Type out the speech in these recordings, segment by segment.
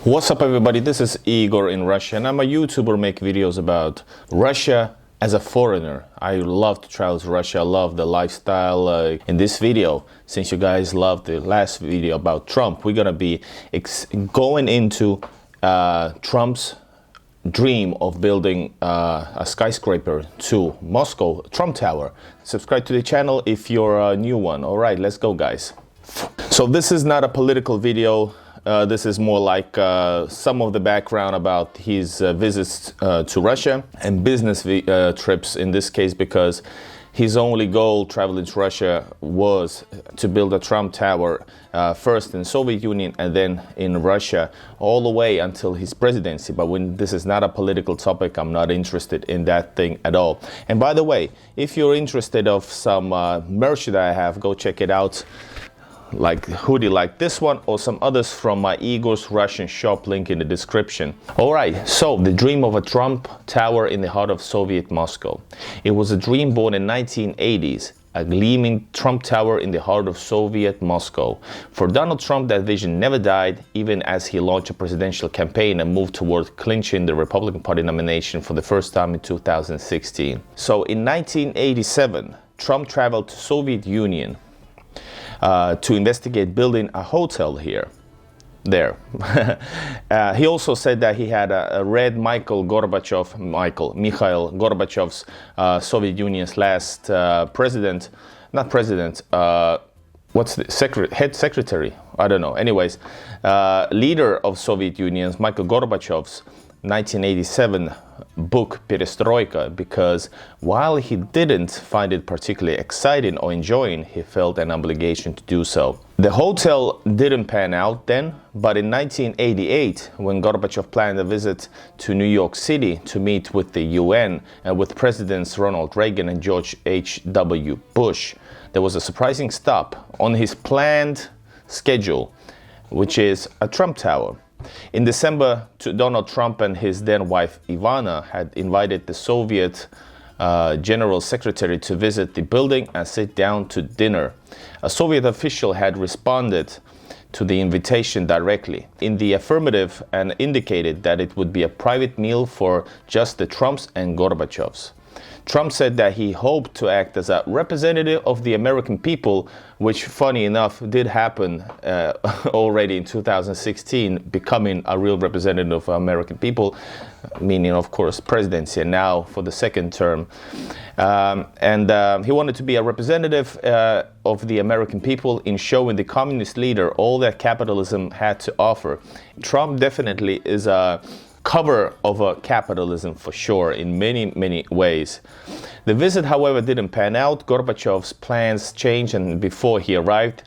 What's up, everybody? This is Igor in Russia, and I'm a YouTuber, make videos about Russia as a foreigner. I love to travel to Russia. I love the lifestyle. In this video, since you guys loved the last video about Trump, we're gonna be going into Trump's dream of building a skyscraper to Moscow, Trump Tower. Subscribe to the channel if you're a new one. All right, let's go, guys. So this is not a political video. This is more like some of the background about his visits to Russia and business trips in this case, because his only goal traveling to Russia was to build a Trump Tower, first in Soviet Union and then in Russia, all the way until his presidency. But when this is not a political topic, I'm not interested in that thing at all. And by the way, if you're interested of some merch that I have, go check it out. Like hoodie like this one or some others from my Igor's Russian shop, link in the description. Alright, so the dream of a Trump Tower in the heart of Soviet Moscow. It was a dream born in 1980s, a gleaming Trump Tower in the heart of Soviet Moscow. For Donald Trump, that vision never died, even as he launched a presidential campaign and moved toward clinching the Republican Party nomination for the first time in 2016. So in 1987, Trump traveled to Soviet Union to investigate building a hotel there. He also said that he had read Mikhail Gorbachev's, Soviet Union's last what's the head secretary? I don't know. Anyways, leader of Soviet Union's Mikhail Gorbachev's 1987 book Perestroika, because while he didn't find it particularly exciting or enjoying, he felt an obligation to do so. The hotel didn't pan out then, but in 1988, when Gorbachev planned a visit to New York City to meet with the UN and with Presidents Ronald Reagan and George H.W. Bush, there was a surprising stop on his planned schedule, which is a Trump Tower. In December, Donald Trump and his then wife Ivana had invited the Soviet General Secretary to visit the building and sit down to dinner. A Soviet official had responded to the invitation directly in the affirmative and indicated that it would be a private meal for just the Trumps and Gorbachevs. Trump said that he hoped to act as a representative of the American people, which, funny enough, did happen already in 2016, becoming a real representative of American people, meaning, of course, presidency, and now for the second term. He wanted to be a representative of the American people in showing the communist leader all that capitalism had to offer. Trump definitely is a cover of a capitalism for sure in many ways. The visit, however, didn't pan out. Gorbachev's plans changed, and before he arrived,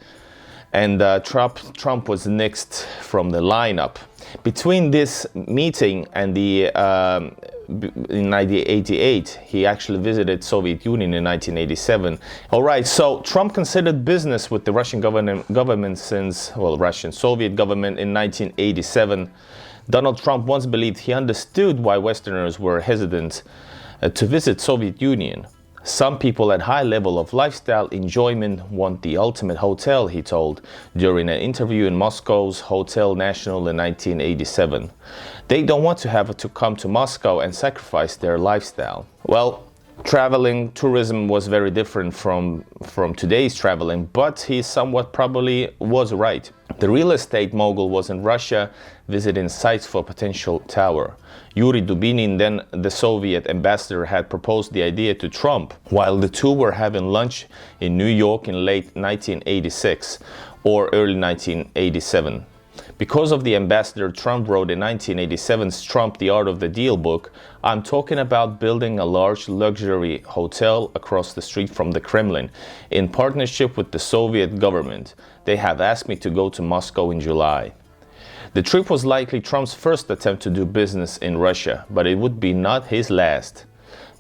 and Trump was next from the lineup. Between this meeting and the in 1988, he actually visited Soviet Union in 1987. All right, so Trump considered business with the Russian government since, Russian Soviet government in 1987. Donald Trump once believed he understood why Westerners were hesitant to visit Soviet Union. Some people at high level of lifestyle enjoyment want the ultimate hotel, he told during an interview in Moscow's Hotel National in 1987. They don't want to have to come to Moscow and sacrifice their lifestyle. Well, tourism was very different from today's traveling, but he somewhat probably was right. The real estate mogul was in Russia visiting sites for potential tower. Yuri Dubinin, then the Soviet ambassador, had proposed the idea to Trump while the two were having lunch in New York in late 1986 or early 1987. Because of the ambassador, Trump wrote in 1987's Trump, The Art of the Deal book, "I'm talking about building a large luxury hotel across the street from the Kremlin in partnership with the Soviet government. They have asked me to go to Moscow in July." The trip was likely Trump's first attempt to do business in Russia, but it would be not his last.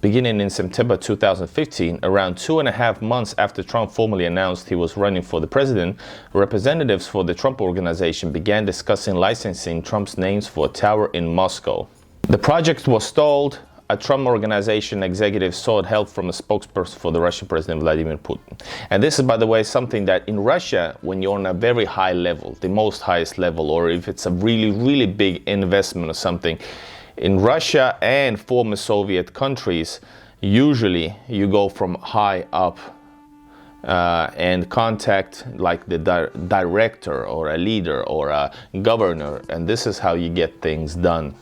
Beginning in September 2015, around 2.5 months after Trump formally announced he was running for the president, representatives for the Trump Organization began discussing licensing Trump's names for a tower in Moscow. The project was stalled a Trump organization executive sought help from a spokesperson for the Russian President Vladimir Putin. And this is, by the way, something that in Russia, when you're on a very high level, the most highest level, or if it's a really, really big investment or something, in Russia and former Soviet countries, usually you go from high up and contact like the director or a leader or a governor, and this is how you get things done.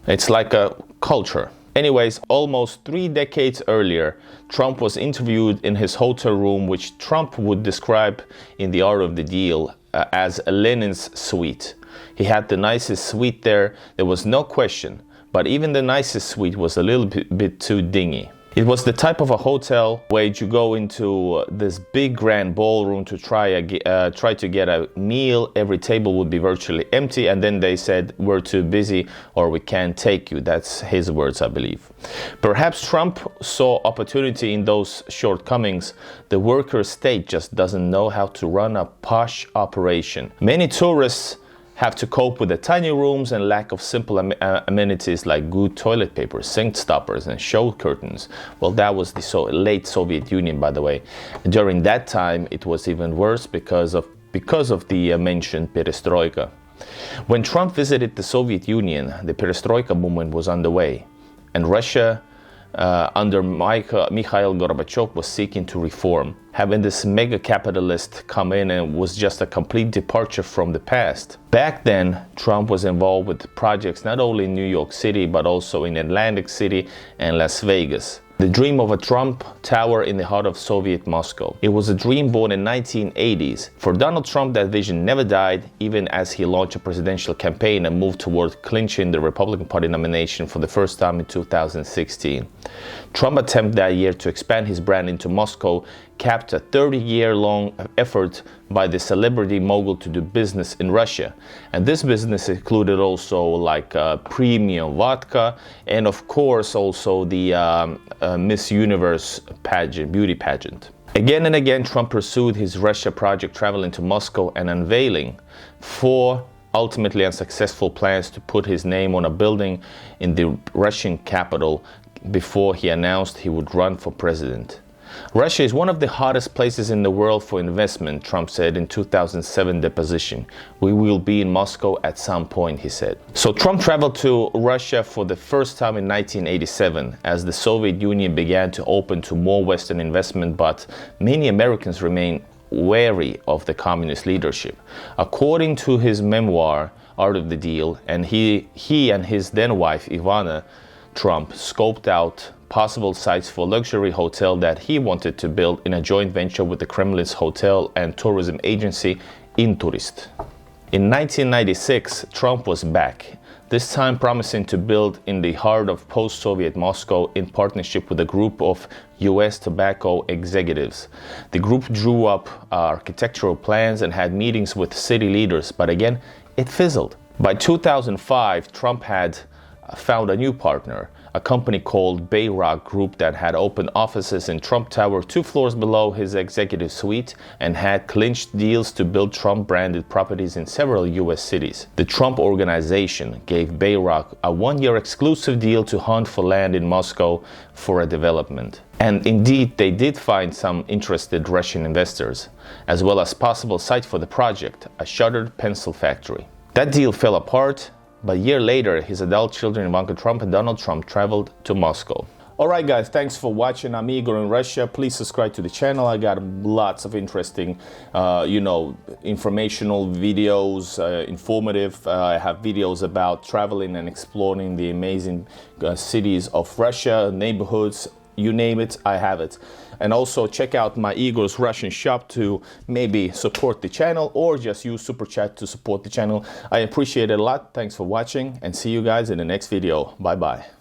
It's like a culture. Anyways, almost 3 decades earlier, Trump was interviewed in his hotel room, which Trump would describe in The Art of the Deal as a Lenins Suite. He had the nicest suite there was no question, but even the nicest suite was a little bit too dingy. It was the type of a hotel where you go into this big grand ballroom to try to get a meal. Every table would be virtually empty, and then they said, "We're too busy," or "We can't take you." That's his words, I believe. Perhaps Trump saw opportunity in those shortcomings. The worker state just doesn't know how to run a posh operation. Many tourists have to cope with the tiny rooms and lack of simple amenities like good toilet paper, sink stoppers, and show curtains. Well, that was the late Soviet Union, by the way. During that time, it was even worse because of the mentioned perestroika. When Trump visited the Soviet Union, the perestroika movement was underway, and Russia under Mikhail Gorbachev was seeking to reform. Having this mega capitalist come in and was just a complete departure from the past. Back then, Trump was involved with projects not only in New York City, but also in Atlantic City and Las Vegas. The dream of a Trump Tower in the heart of Soviet Moscow. It was a dream born in 1980s. For Donald Trump, that vision never died, even as he launched a presidential campaign and moved toward clinching the Republican Party nomination for the first time in 2016. Trump's attempt that year to expand his brand into Moscow capped a 30-year-long effort by the celebrity mogul to do business in Russia. And this business included also like premium vodka and of course also the Miss Universe pageant, beauty pageant. Again and again, Trump pursued his Russia project, traveling to Moscow and unveiling 4 ultimately unsuccessful plans to put his name on a building in the Russian capital before he announced he would run for president. Russia is one of the hottest places in the world for investment, Trump said in 2007 deposition. We will be in Moscow at some point, he said. So Trump traveled to Russia for the first time in 1987 as the Soviet Union began to open to more Western investment, but many Americans remain wary of the communist leadership. According to his memoir, Art of the Deal, and he and his then wife, Ivana Trump, scoped out possible sites for a luxury hotel that he wanted to build in a joint venture with the Kremlin's hotel and tourism agency Inturist. In 1996, Trump was back, this time promising to build in the heart of post-Soviet Moscow in partnership with a group of US tobacco executives. The group drew up architectural plans and had meetings with city leaders, but again, it fizzled. By 2005, Trump had found a new partner, a company called Bayrock Group that had opened offices in Trump Tower 2 floors below his executive suite and had clinched deals to build Trump-branded properties in several U.S. cities. The Trump organization gave Bayrock a 1-year exclusive deal to hunt for land in Moscow for a development. And indeed, they did find some interested Russian investors, as well as possible site for the project, a shuttered pencil factory. That deal fell apart, but a year later, his adult children, Ivanka Trump and Donald Trump, traveled to Moscow. Alright guys, thanks for watching. I'm Igor in Russia. Please subscribe to the channel. I got lots of interesting, informational videos, informative. I have videos about traveling and exploring the amazing cities of Russia, neighborhoods, you name it, I have it. And also check out my Igor's Russian shop to maybe support the channel or just use Super Chat to support the channel. I appreciate it a lot. Thanks for watching and see you guys in the next video. Bye bye.